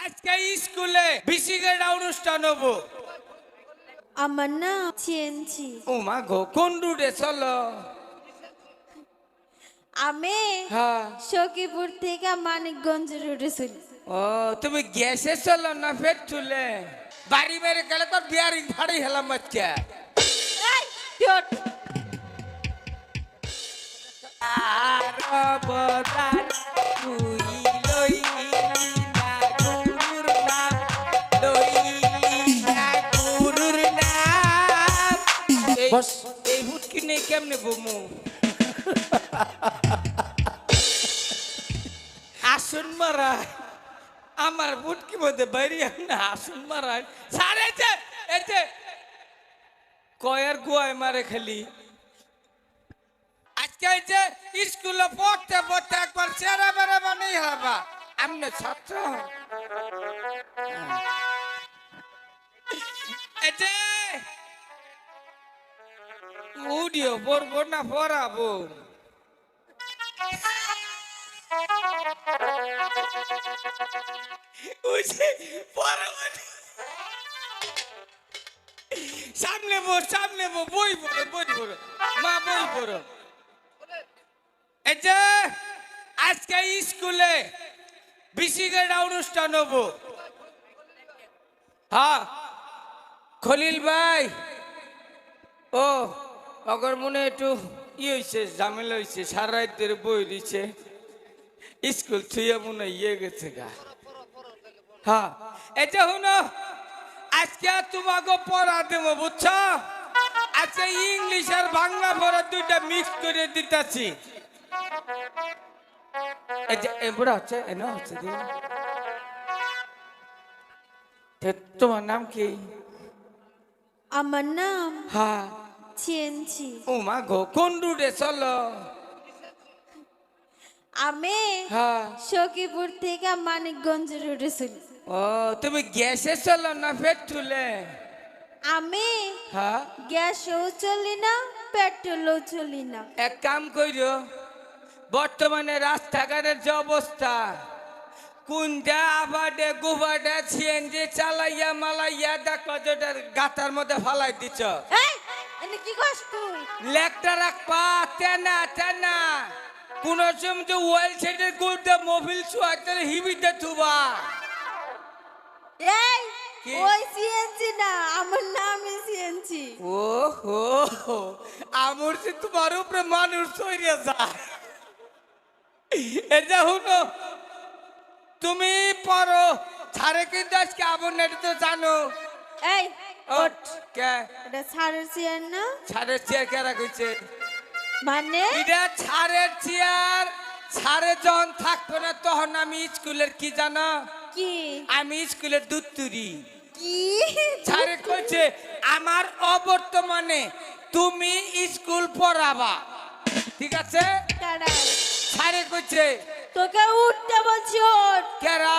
আজকে স্কুলে বিসিকেটা অনুষ্ঠান হবো। আমার নাম চিয়েনছি। ও মা গো, কোন রুটে চলো? আমি হ্যাঁ। সখীপুর থেকে মানিকগঞ্জ রোডে চলি। ও, তুমি গ্যাসে চলো না পেট্রোলে? বাড়ি বাইরে গেলে তো বিয়ারিং ফাড়ি হেলাম বাচ্চা। এই, চট। আর অবদান তুই লইলি না গুরুর নাম, লইলি না গুরুর নাম। বস। এই হুটকি নেই কেমনে বমু? আসুন মারায় আমার বুটকি মধ্যে বাইরে না, আসুন মারায় সারে এতে কয়ের গুয়ায় মারে খালি। আজকে যে স্কুলে পড়তে পড়তে একবার চেরা বেড়া বানিয়ে হবা আমনে ছাত্র। এতে উডিও পড়বো না পড়াবো? সামনে বই পড়ো মা, বই পড়ো। এই যে আজকে স্কুলে বিসিকেটা অনুষ্ঠান হবো। হ্যাঁ, খলিল ভাই, ও অগর মনে একটু হয়েছে, ঝামেলা হয়েছে, সারা রাত ধরে বই দিচ্ছে, স্কুল থুয়ে মনে গেছে গা। হ্যাঁ, এটা শুনো, আজকে তোমাকে পড়া দেবো বুঝছো? আজকে ইংলিশ আর বাংলা পড়া দুইটা মিক্স করে দিতেছি। তোমার নাম কি? আমার নাম হ্যাঁ। চিয়েনছি। ও মা গো, কোন রুটে চলো? আমি হ্যাঁ। সখীপুর থেকে মানিকগঞ্জ রোডে চলি। ও, তুমি গ্যাসে চলো না পেট্রোলে? আমি হ্যাঁ। গ্যাসও চলি না, পেট্রোলও চলি না। এক কাম কইরো, বর্তমানে রাস্তাঘাটের যে অবস্থা, কুন্ডা আবাডে গুবাডে সিএনজি চালাইয়া মালাইয়া দেখো যেটা গাতার মধ্যে ফালাই দিছ। এই, এনে কি কস তুই? লেকটা রাখবা তেনা তেনা, কোন সময় তো ওয়েল সেটের গুলতে মোবিল সুয়াতে হিবিতে থুবা। এই, কি? ওই সিএনজি না, আমার নামই সিএনজি। ও হো, আমার সে তোমার উপরে মানুষ সইরে যায়। এটা হুনো, তুমি পড়ো, ছাড়ে কিন্তু আজকে আবর নেটে তো জানো। এই, ও, ওঠ। কে এটা ছাড়ের চেয়ার না? ছাড়ের চেয়ার কে রাখছে? মানে এটা ছাড়ের চেয়ার। ছাড়ে যখন থাকতো না তখন আমি স্কুলের কি জানো? কি? আমি স্কুলের দুত্তুরি। কি? ছাড়ে কইছে আমার অবর্তমানে তুমি স্কুল পড়াবা, ঠিক আছে? দাঁড়াই। ছাড়ে কইছে তোকে উঠতে বলছি, ওঠ। কেরা?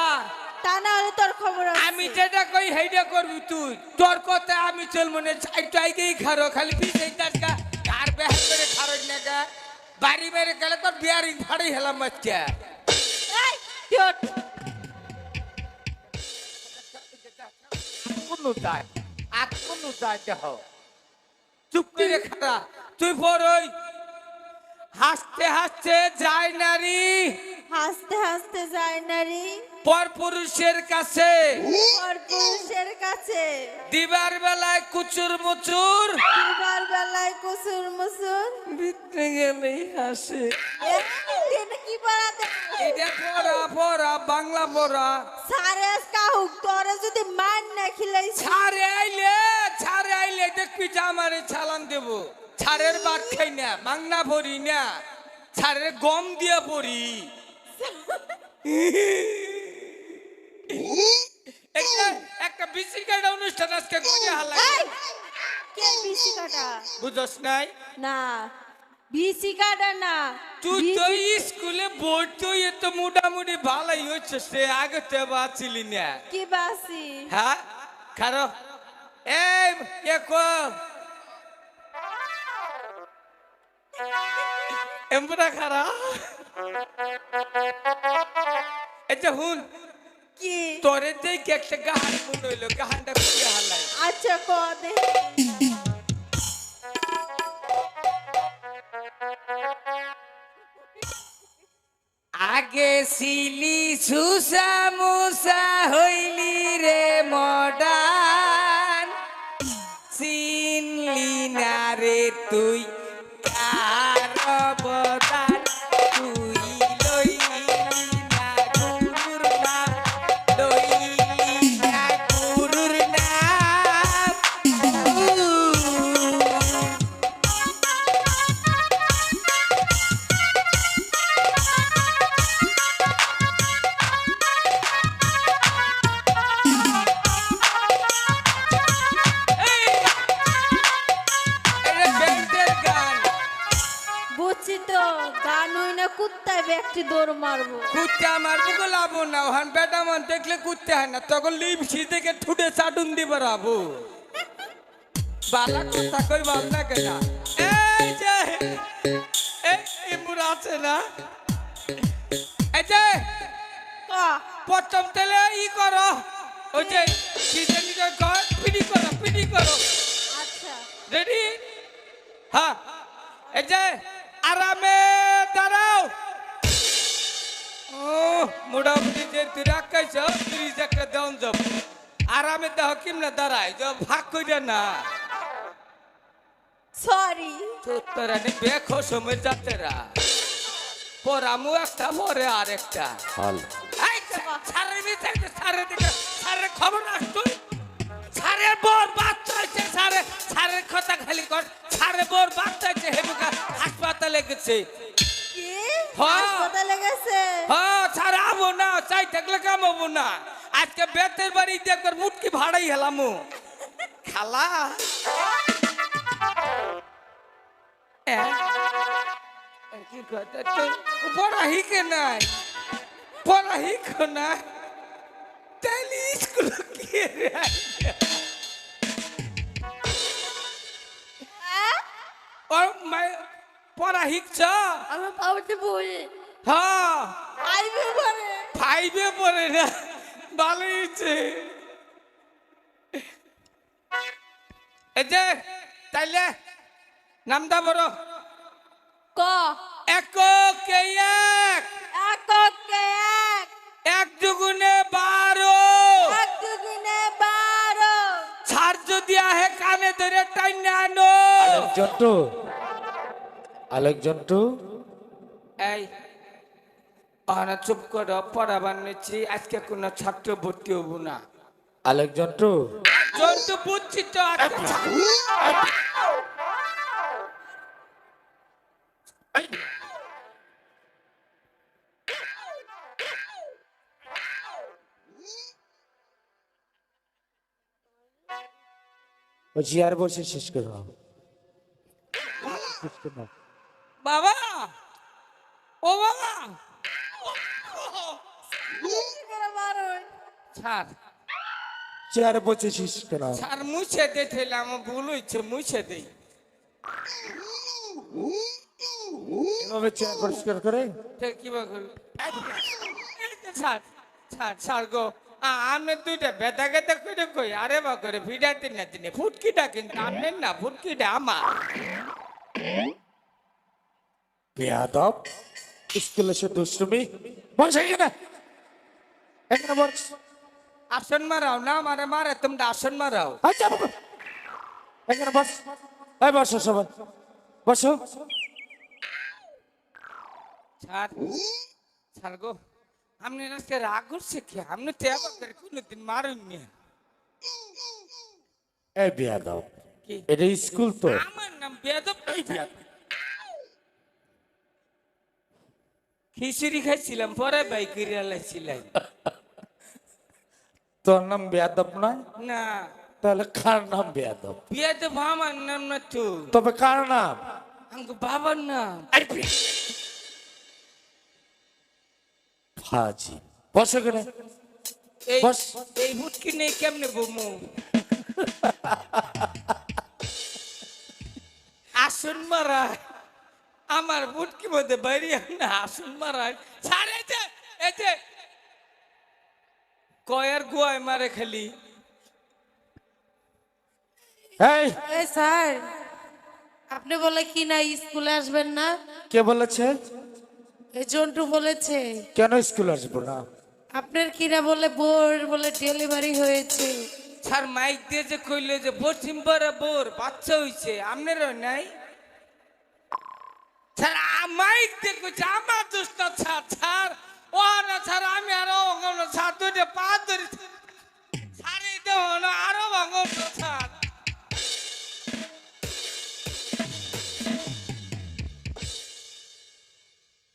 তা না হলে তোর খবর আছে। আমি যেটা কই সেইটা করবি তুই। তোর কথা আমি চলবো না, একটু আগেই খারো, খালি পিছিয়ে টাকা আর বেহার করে খারো না গা। বাড়ি বাইরে গেলে তোর বিয়ারিং ফাড়ি হেলাম বাচ্চা। এই, তুই ওঠ। কোনো যায় আর কোনো যায় দেহ, চুপ করে খারা। তুই বড়ই হাসতে হাসতে যায় নারী হাসতে হাসতে যায় নারী পর পুরুষের কাছে, পর পুরুষের কাছে। দিবার বেলায় কুচুর মুচুর, দিবার বেলায় কুসুর মুসুর। ভিতরে গেলেই হাসে। এটা কি পড়াতে? এটা পড়া পড়া বাংলা পড়া। সারে কাহুক তোরে যদি মান না খিলাই। ছাড়ে আইলে দেখবি যে আমারে চালান দেব। ছাড়ের ভাত খাই না, বাংলা পড়ি না, ছাড়ের গম দিয়ে পড়ি। একটা বিসিকেট অনুষ্ঠান আজকে করে হালাই, কে বিসি কাটা? বুঝছ নাই? না, বিসি কাটা না। তুই তো স্কুলে পড়তো, এ তো মোটামুটি ভালোই হচ্ছে, সে আগে তো বাঁচিলি না। কি বাসি? হ্যাঁ, খারো এই একো এমরা খারা। এই যে হুন, কি তোরে দেখে একটা গাহান মনে হইলো, গাহানটা খুলে হালাই। আচ্ছা ক দে আগে সিলি সুসা মুসা হইলি রে মডান, চিনলি না রে তুই কার অবদান, তুই লইলি না গুরুর নাম, লইলি না গুরুর নাম। এটা ব্যান্ডের গান। বুঝছি তো গান হই না কুত্তায় ব্যক্তি দৌড় মারবো কুত্তে আমার বুকে লাবো না, ওখান বেটা মান দেখলে কুত্তে হয় না, তখন লিপসি থেকে ঠুটে চাটুন দি বেড়াবো। বালা কথা কই ভাবনা কেনা। এই যে এই মুড়া আছে না, এই যে ক প্রথম তেলে ই করো, ওই যে নিজে নিজে ঘর পিডি করো, পিডি করো। আচ্ছা রেডি? হ্যাঁ, এই যে আরামে দাঁড়াও। ও মোটামুটি যে তুই রাখাইছ তিরিশ একটা দেওয়ান যাব, আরামে দেহ কিমনে দাঁড়ায় যে ভাগ কইরা না। সরি তোরা নে দেখো সময় যাত্রা পরামু একটা পরে আর একটা। এই সারের ভিতরে সারের দিকে সারের খবর রাখ তুই। সারের বোর বাচ্চা হয়েছে, সারের কথা খালি কর। সারের বোর বাচ্চা হয়েছে, হেমুকা হাসপাতালে গেছে। কি হ্যাঁ। হাসপাতালে গেছে হ্যাঁ, সারা আবো না, চাই থাকলে কামাবো না। আজকে বেতের বাড়ি দেখবার মুটকি ভাড়াই হেলামু খালা। কি কথা তুই পড়াহি কে নাই, পড়াহি কো না, তাইলে স্কুল কি রে? ওর মাই পড়া শিখছ? আমার বাবাতে বই হ্যাঁ, আইবে পরে ফাইভে পড়ে না, ভালো হয়েছে। এই যে তাইলে নামটা বড় ক একক এক, এককে এক এক দুগুণে 12, এক দুগুণে 12 ছাড় যদি আহে কানে ধরে টাইনে আনো। জন্টু আলেক জন্টু এই অনা চুপ করো, পড়াবার নিচ্ছি, আজকে কোনো ছাত্র ভর্তি হব না। আলেক জন্টু জন্তু বুঝছি তো আজকে। ও চেয়ার বসে শেষ করো। বাবা, ও বাবা, ছাড় চেয়ার বসে শেষ করো। ছাড়, মুছে দে, ঠেলে আমার ভুল হয়েছে, মুছে দে। এভাবে চেয়ার পরিষ্কার করে কিভাবে করবি? ছাড় ছাড় ছাড় গো। আমি দুইটা বেতা গেতা করে কই, আরে বা করে ভিড়াতে না দিনে ফুটকিটা কিন্তু আমের না, ফুটকিটা আমার। বেয়াদব স্কুলে সে দুষ্টুমি। বস এখানে, এখানে বস। আসন মারাও না, মারে মারে তোমরা আসন মারাও। আচ্ছা এখানে বস। এই বসো সবাই, বসো। ছাড় ছাড় গো। আপনি আজকে রাগ করছে কি? আপনি তো এবার করে কোনোদিন মারেননি। এই বেয়াদব, কি? এটা স্কুল তো। আমার নাম বেয়াদব। খিচুড়ি খাইছিলাম, পরে বাই করে লাইছিলাম। তোর নাম বেয়াদব নয়? না, তাহলে কার নাম বেয়াদব? বেয়াদব আমার নাম না তো, তবে কার নাম? আমাকে বাবার নাম। ফাজি। বস এখানে, এই বস। এই হুটকি নেই কেমনে বমু? আসন মারায় আমার বুটকি মধ্যে বাইরে না, আসন মারায় ছাড়ে যে এই যে কয়ের গুয়ায় মারে খালি। এই এই স্যার, আপনি বলে কি না স্কুলে আসবেন না? কে বলেছে? এই জন্টু বলেছে। কেন স্কুল আসবো না? আপনার কিনা বলে বোর বলে ডেলিভারি হয়েছে। স্যার মাইক দিয়ে যে কইলে যে পশ্চিম পাড়া বোর বাচ্চা হইছে, আপনারও নাই? স্যার মাইক দিয়ে কইছে আমার দোষ না স্যার। স্যার ও না স্যার, আমি আরো ভাঙব না স্যার, দুইটা পা ধরে ছাড়ি দেব না, আরো ভাঙব না স্যার।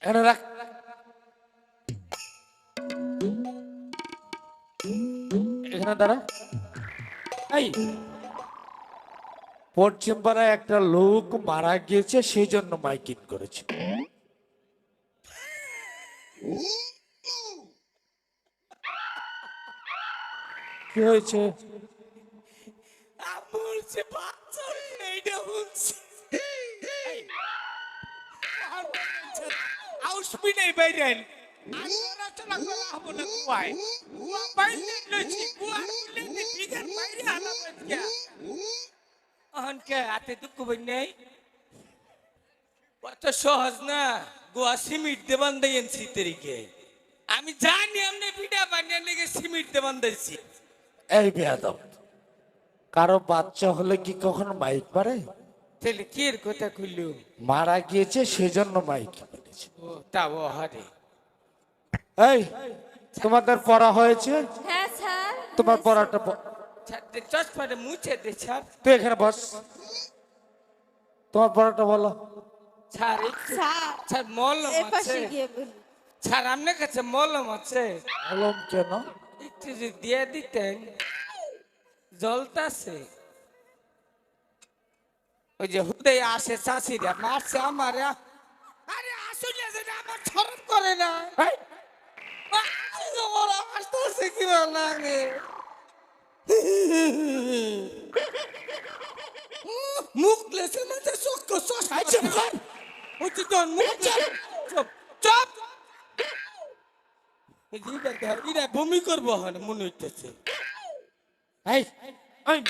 এখানে রাখ। এখানে দাঁড়া। এই পশ্চিম পাড়ায় একটা লোক মারা গিয়েছে, সেই জন্য মাইকিং করেছে। কি হয়েছে? আমার যে বাচ্চা হইছে, এইটা হচ্ছে আউসবি নেই বাইরেন। আলোরা চলা করা হবো না কুয়ায়। কুয়া বাইরে লইছি, কুয়া খুলে দি বিঘার বাইরে আনা বাচ্চা। অহনকে হাতে দুঃখ বই নেই। কত সহজ না, গোয়া সিমিট দে বান্ধাইছি তরিকে। আমি জানি আপনি পিঠা বানিয়ে লেগে সিমিট দে বান্ধাইছি। এই বেয়াদব, কারো বাচ্চা হলে কি কখনো মাইক পারে? তাহলে কি এর কথা কইলু? মারা গিয়েছে সেজন্য মাইক পেরেছে। ও তাও হারে। এই তোমাদের পড়া হয়েছে? হ্যাঁ স্যার। তোমার পড়াটা চশমাটা মুছে দে স্যার। তুই এখানে বস, তোমার পড়াটা বলো। স্যার একটু- স্যার স্যার মলম এ পাশে আছে গিয়ে বলি। স্যার, আপনার কাছে মলম আছে? আলম কেন? একটু যদি দিয়ে দিতেন। জ্বলতাছে। ওই যে হুদে আসে চাষিরা মারছে আমার। আরে আসলে যেটা আমার শরম করে না। এই, আসতেছে কিবা লাগে। মুখ লেছে মাঝে চক্ক চশমা। হচ্ছে তোর মুখ চপ চপ। এরা বমি করবো হন মনে হইতেছে। এই, এই,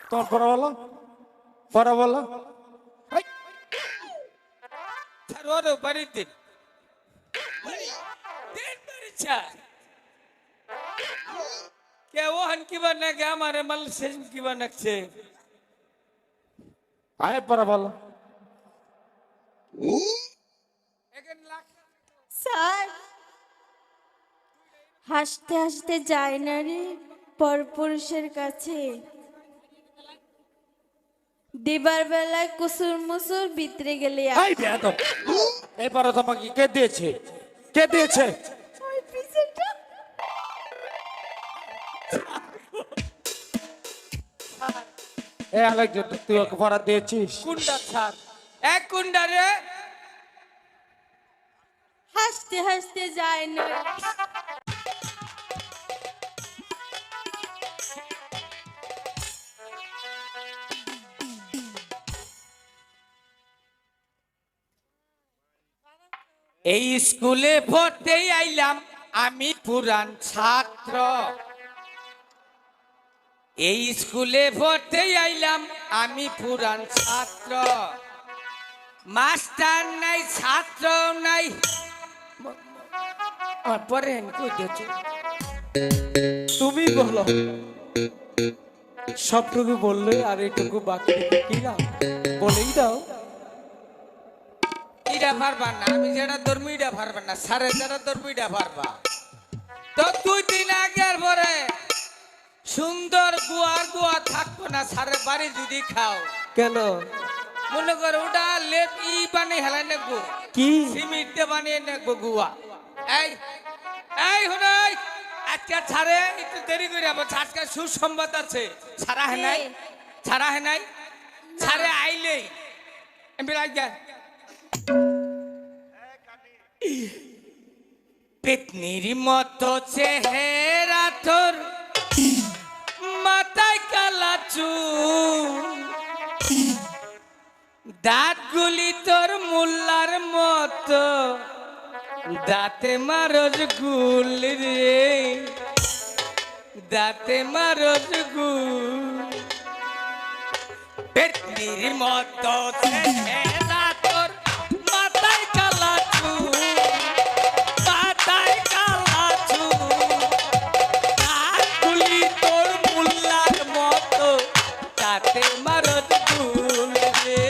তোমার পড়া বলো, পড়া বলো। এই, স্যার ওরও বাড়িতে কে ওহন কিবা নাকি আমার মাল শেষ কিবা নাকছে। আয় পড়া বলো। স্যার হাসতে হাসতে যায় না রে পরপুরুষের কাছে, দিবার বেলায় কুসুর মুসুর ভিতরে গেলে এই বেয়াদব, এই পড়া তোমাকে কে দিয়েছে? কে দিয়েছে? এই আরেকজন, তুই ওকে পড়া দিয়েছিস? কুন্ডা স্যার, এক কুন্ডা রে। হাসতে হাসতে যায় না রে। এই স্কুলে পড়তে আইলাম আমি পুরান ছাত্র। এই স্কুলে পড়তে আইলাম আমি পুরান ছাত্র। মাস্টার নাই, ছাত্র নাই। আমার পরে কই দিয়েছে? তুমি বলো। সবটুকু বললে আর এইটুকু বাকি রেখে কি না? বলেই দাও। ইডা পারবা না, আমি যেটা ধরবো ইডা পারবা না, সাড়ে যারা ধরবো ইডা পারবা। তো 2 দিন আগে আর পরে সুন্দর গুয়া থাকবো না সারে বাড়ি যদি খাও। কেন? মনে করো ওটা লেপ বানিয়ে হেলাই নেবো, কি সিমিট দিয়ে বানিয়ে নেবো গুয়া। এই এই হুনাই আজকে ছাড়ে একটু দেরি করে আবার আজকে সুসংবাদ আছে। ছাড়া হে নাই, ছাড়া হে নাই, ছাড়ে আইলেই আমি রাজা পেতনির মতো চেহারা তোর, মাথায় কালা চুল, দাঁত গুলি তোর মোল্লার মতো, দাঁতে মারজ গুল রে। দাঁতে মারস গু পেটনির মতো ছেলেরা তোর মাথায় কালা চুল, মাথায় কালা চুল, কাকুলি তোর মুল্লার মতো দাঁতে মারস গুল রে,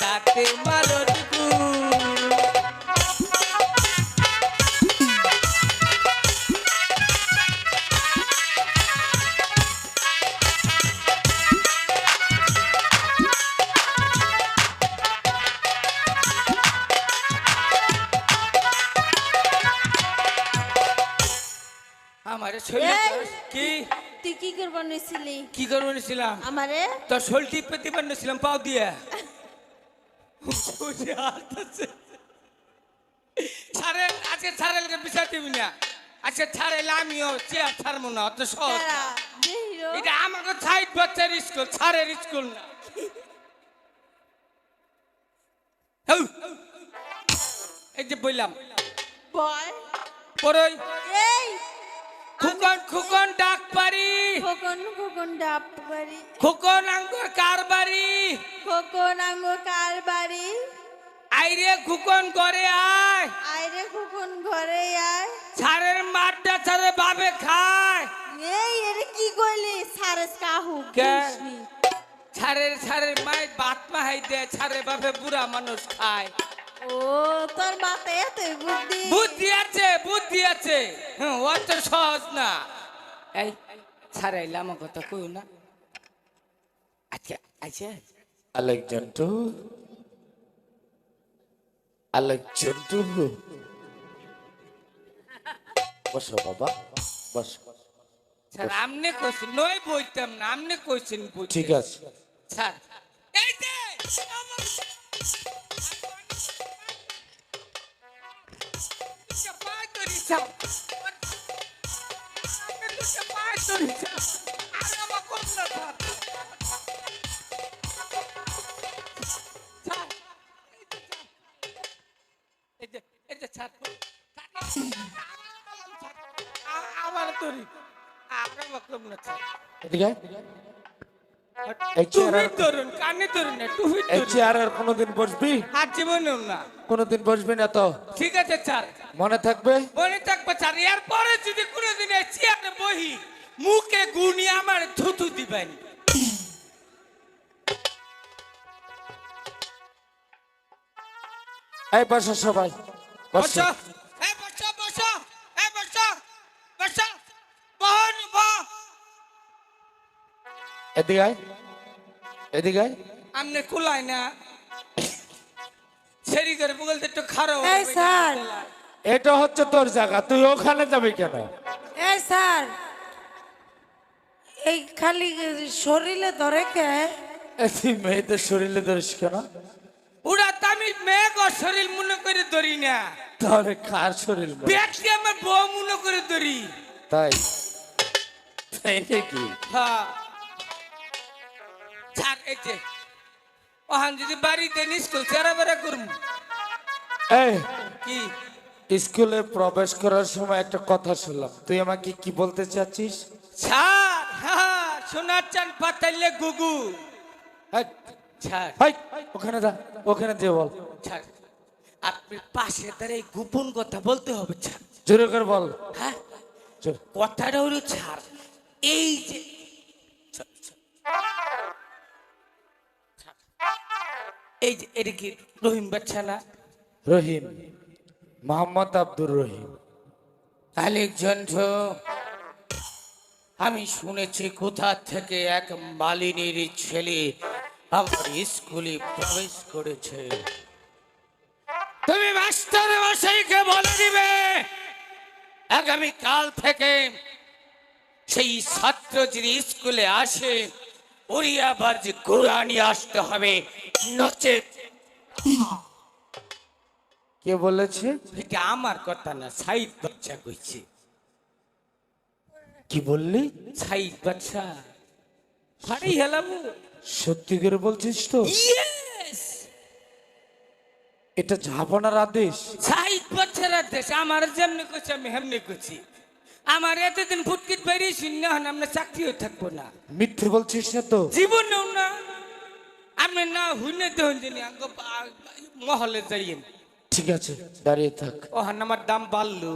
দাঁতে মারস গুল। আমারে শরীর এই! কি তুই কি করবার নিছিলি কি করবো নিছিলাম আমারে? তোর শরীর টিপ পেতে পারছিলাম পাও দিয়ে ছাড়ে আজকে ছাড়ালে বিচার দিবি না, আজকে ছাড়াইলে আমিও চেয়ার ছাড়বো না, অত সহজ না। দাঁড়া, দেহিরো। এটা আমাকে 60 বছর স্কুল, ছাড়ের স্কুল না। হউ। এই যে বললাম বল। পরই এই খুকন খুকন ডাক পারি, খোকন খোকন ডাব বাড়ি, খুকন আঙ্গুর কার বাড়ি, খোকন আঙ্গো কার বাড়ি, আইরে খুকন করে আয়, আইরে খোকন ঘরে আয়। ছাড়ের মাঠটা ছাড়ে বাবে খায়। এই এর কি কইলি সারস কাহু কে? কৃষ্ণি। ছাড়ের মায়ের বাত মাহাই দে, ছাড়ের বাপে বুড়া মানুষ খায়। ও তোর মাথায় এত বুদ্ধি। বুদ্ধি আছে, বুদ্ধি আছে, হ্যাঁ অত সহজ না। এই ছাড়াইলে আমার কথা কই না। আচ্ছা আচ্ছা আলেকজান্ডার, আলেকজান্ডার, বসো বাবা, বসো। স্যার আমনে কইছেন নয় বইতাম না, আমনে কইছেন বইতে। ঠিক আছে। স্যার এই যে আমার তরি আমরা বকলাম না স্যার। এদিকে আয়। এই চেয়ারের ধরুন কানে ধরুন না, টুপি এই ধরুন। চেয়ারের কোনোদিন বসবি? আর জীবনেও না। কোনোদিন বসবি না তো? ঠিক আছে স্যার, মনে থাকবে? মনে থাকবে স্যার। এরপরে যদি কোনোদিন এই চেয়ারে বহি মুখে গুনি আমার থুতু দিবেন। এই বসো সবাই, বসো। বসো, এই বসো, বসো, এই বসো, বসো, বহন, বহ। এদিকে আয়, এদিকে আয়। আমনে কুলাই না সেরি করে বলতে একটু খারাপ এই স্যার, এটা হচ্ছে তোর জায়গা, তুই ওখানে যাবি কেন? এই স্যার, এই খালি শরীরে ধরে কে? এই তুই মেয়েদের শরীরে ধরিস কেন? ওরা তামিল মেঘ শরীর মনে করে ধরি না, তাহলে কার শরীর মনে? ব্যক্তি আমার বউ মনে করে ধরি। তাই তাই নাকি? হ্যাঁ স্যার, এই যে ওখান যদি বাড়িতে স্কুল চেরা বেড়া করবো এই কি স্কুলে প্রবেশ করার সময় একটা কথা শুনলাম, তুই আমাকে কি বলতে চাচ্ছিস? স্যার? হ্যাঁ সোনার চান পাতাইলে গুগু। এই, স্যার, এই, ওখানে যা, ওখানে যে বল, স্যার আপনি পাশে দাঁড়িয়ে গোপন কথা বলতে হবে স্যার। জোরে করে বল। হ্যাঁ জোরে। কথাটা হলো স্যার, এই যে এই যে এটা কি রহিম বাচ্চা না? রহিম, মোহাম্মদ আব্দুর রহিম। আলেকজান্ডার, আমি শুনেছি কোথা থেকে এক মালিনীর ছেলে আমার স্কুলে প্রবেশ করেছে। তুমি মাস্টার মশাইকে বলে দিবে আগামী কাল থেকে সেই ছাত্র যদি স্কুলে আসে ওরই আবার যে কোরআনই আসতে হবে, নচেত। কে বলেছে? এটা আমার কথা না, সাইদ বাচ্চা কইছে। কি বললি? সাইদ বাচ্চা ফাড়ি হেলাম। সত্যি করে বলছিস তো? ইয়েস, এটা ঝাপনার আদেশ? সাইদ বাচ্চারা দেশ আমার যেমনি কইছে আমি হেমনি কইছি। আমার এতদিন ফুটকিট বেরিয়ে শুনি না আমরা চাকরিও থাকবো না মিথ্যে বলছিস না তো? জীবনেও না আমি না হুইনে দেন জানি মহলে যাইয়েন ঠিক আছে, দাঁড়িয়ে থাক। ও হান আমার দাম বাড়লো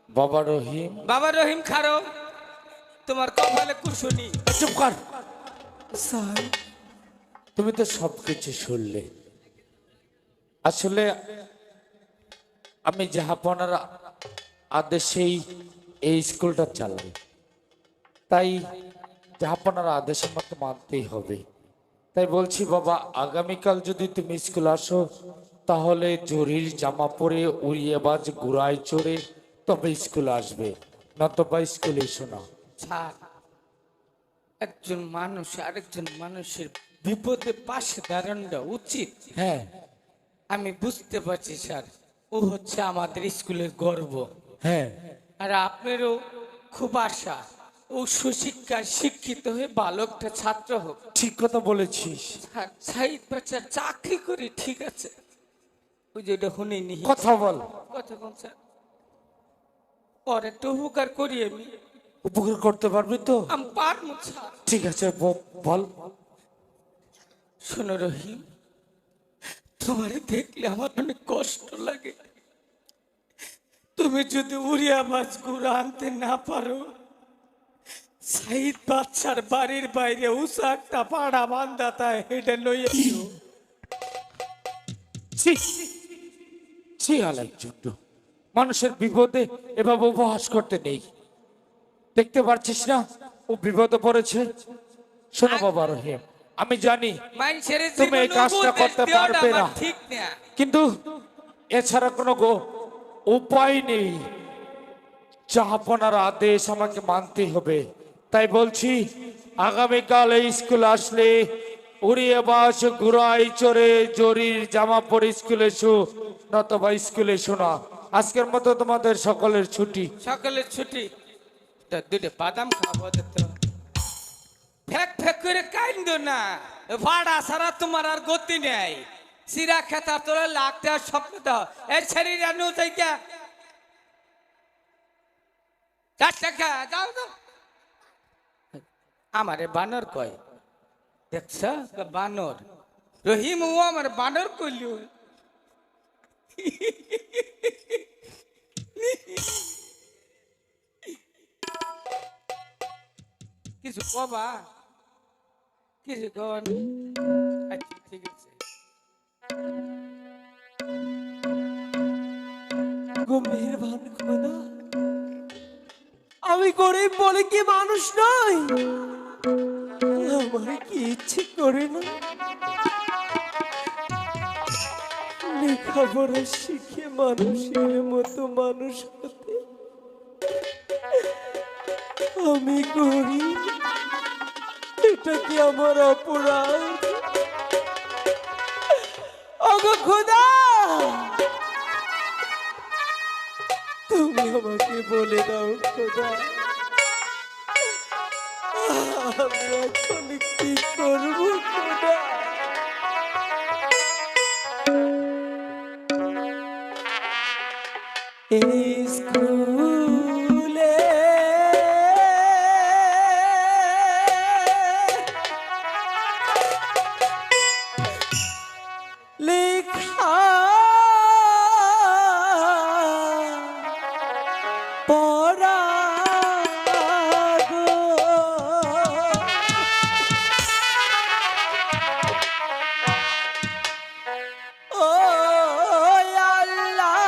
বাবা রহিম, বাবা রহিম খারো তোমার কপালে কুশনি চুপ কর। তুমি তো সবকিছু শুনলে। আসলে আমি জাহাপনার আদেশেই এই স্কুলটা চালাই, তাই জাহাপনার আদেশ আমাকে মানতেই হবে। তাই বলছি বাবা, আগামীকাল যদি তুমি স্কুল আসো তাহলে জরির জামা পরে উড়িয়েবাজ গুড়ায় চড়ে তবে স্কুল আসবে, নতবা স্কুলে এসো না। স্যার একজন মানুষ আরেকজন মানুষের বিপদে পাশে দাঁড়ানোটা উচিত। হ্যাঁ আমি বুঝতে পারছি স্যার, ও হচ্ছে আমাদের স্কুলের গর্ব। হ্যাঁ, আর আপনারও খুব আশা ও সুশিক্ষায় শিক্ষিত হয়ে ভালো একটা ছাত্র হোক। ঠিক কথা বলেছিস। স্যার সাহিদ বাচ্চা চাকরি করি ঠিক আছে, ওই যে ওটা শুনিনি কথা বল। কথা বল স্যার, ওর একটা উপকার করি আমি। উপকার করতে পারবি তো? আমি পারবো স্যার। ঠিক আছে, বল। শোনো রহিম, তোমার দেখলে আমার অনেক কষ্ট লাগে। তুমি যদি উড়িয়া মাছ গুড়া আনতে না পারো, সাইদ বাচ্চার বাড়ির বাইরে উঁচা একটা পাড়া বান্ধা তাই এটা লইয়া দিও। মানুষের বিপদে এভাবে উপহাস করতে নেই। দেখতে পাচ্ছিস না ও বিপদে পড়েছে? শোনো বাবা রহিম, আমি জানি মানুষের তুমি এই জীবনে কাজটা উপদেশ করতে দেওয়াটা পারবে না, আমার ঠিক না। কিন্তু এছাড়া কোনো উপায় নেই। জাহাপনার আদেশ আমাকে মানতে হবে। তাই বলছি, আগামীকাল এই স্কুল আসলে উড়িয়ে বাস ঘুরাই চড়ে জরির জামা পরে স্কুলে এসো, নতবা স্কুলে এসো না। আজকের মতো তোমাদের সকলের ছুটি। সকালের ছুটি। তা দুটো বাদাম খাবো তো। ফেক ফেক করে কাইন্দ না, ভাড়া ছাড়া তোমার আর গতি নেই। সিরা খেতা তোরা লাগতে আর স্বপ্ন দাও এর শরীর আনু যাইকা 4 টাকা যাও তো। আমারে বানর কয়, দেখছ বানর রহিম, ও আমার বানর কইল। কিছু কবা, কিছু কন। আচ্ছা ঠিক আছে। মেহেরবান খোদা, আমি গরিব বলে কি মানুষ নই? আমার কি ইচ্ছে করে না লেখাপড়া শিখে মানুষের মতো মানুষ হতে? আমি গরিব, এটা কি আমার অপরাধ? ওগো খোদা, তুমি আমাকে বলে দাও খোদা, আমি এখন কি করবো খোদা? এই স্কুলে লেখা পড়া গো, ও আল্লাহ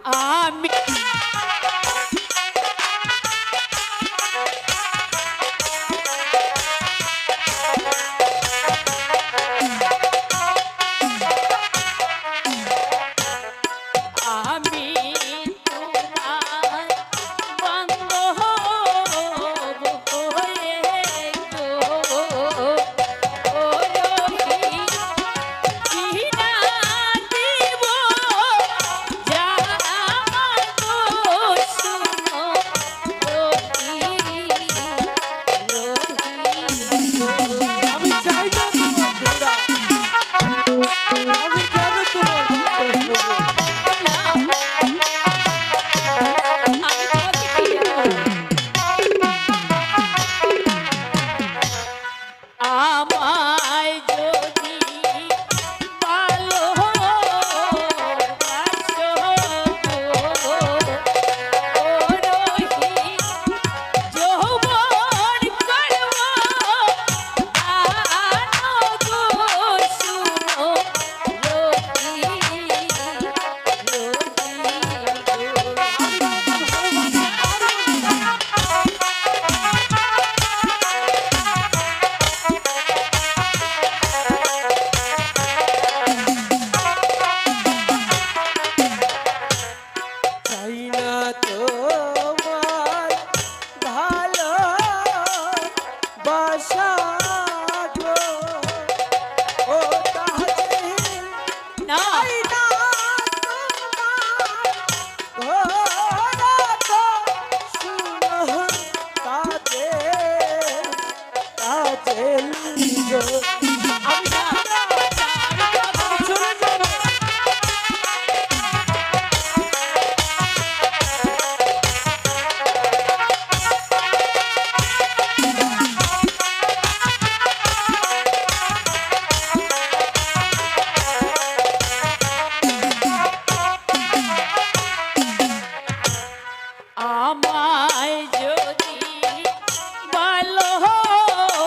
আমি আমি তোমার বান্ধব হয়ে গো ও রহি কি না দিব যা আমার গো শুনো রহি আমি চাই না তোমার ধরা, আমি কেন তোমার কষ্ট দেব? আমি তোমাকে ফিরে দেব। আমায় যদি ভালোবাসো গো, ও রহি যৌবন করব আনো গো শুনো রহি চাই না তোমার ভালোবাসা গো, ও তাজেল। না চাই না তোমার ঘোড়া শুনো তাজেল, তাজেল গো। আমি চলে যাবো। আমায় যদি ভালোবাসো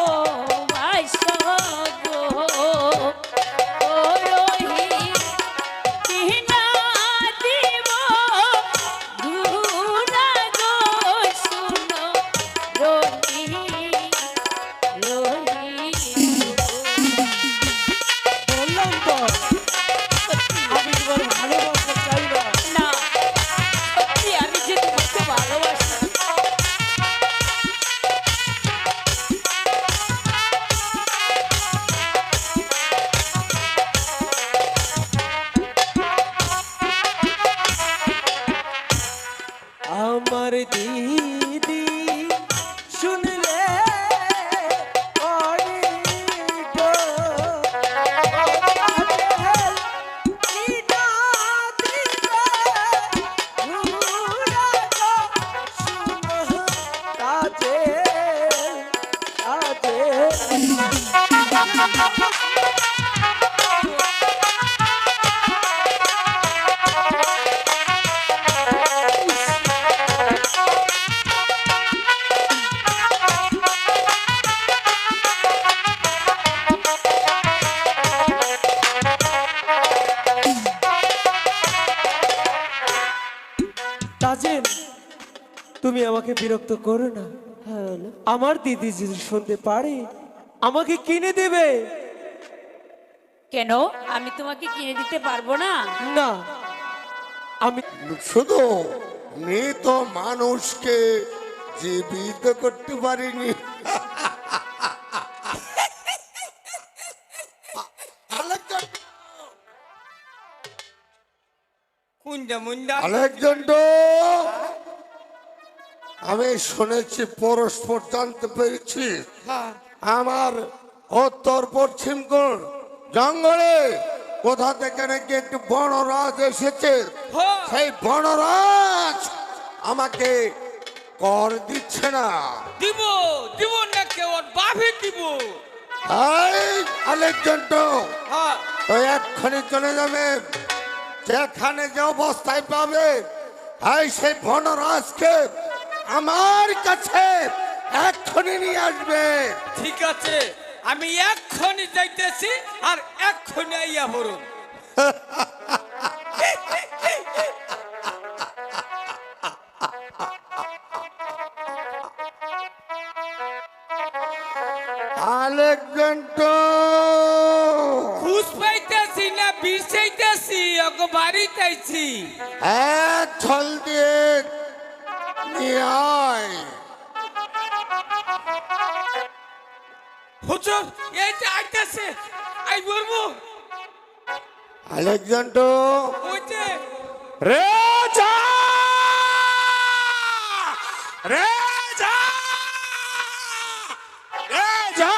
গো, ও রহি কি না দিব ঘুরা গো শুনো রহি বললাম তো আমি তোমার ভালোবাসা চাই না। না সত্যি আমি যে তোমাকে ভালোবাসি। আমার দিদি শুনলে ওরে গো, তাজেল কি না দিবে ঘুরা গো শুনো তাজেল, তাজেল। তাজেল, তুমি আমাকে বিরক্ত করো না। আমার দিদি যদি শুনতে পারে আমাকে কিনে দেবে। কেন আমি তোমাকে কিনে দিতে পারবো না? না, আমি শুধু মৃত মানুষকে জীবিত করতে পারিনি। কুঞ্জা মুঞ্জা আলেকজান্ডার, আমি শুনেছি পরস্পর জানতে পেরেছি আমার উত্তর পশ্চিম কোণ জঙ্গলে কোথা থেকে নাকি একটি বনরাজ এসেছে। হ্যাঁ। সেই বনরাজ আমাকে কর দিচ্ছে না। দিব দিব না কেউ বাভে দিব। এই আলেকজান্ডার, হ্যাঁ তো এক্ষুনি চলে যাবে, যেখানে যে অবস্থায় পাবে এই সেই বনরাজকে আমার কাছে এক্ষুনি নিয়ে আসবে। ঠিক আছে, আমি এক্ষুনি যাইতেছি আর এক্ষুনি আইয়া পড়ুন। আলেকজান্ডার খুশ পাইতেছি না বিষাইতেছি ওকে বাড়িতে আইছি এক ছল দিয়ে নিয়ে আয় হুজুর এই যে আইতাছে আই বলবো আলেকজান্ডার ওই যে রেজা রেজা রেজা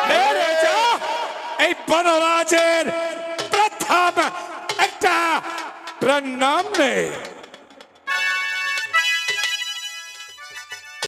রেজা এই বনরাজের প্রথম একটা প্রণাম রে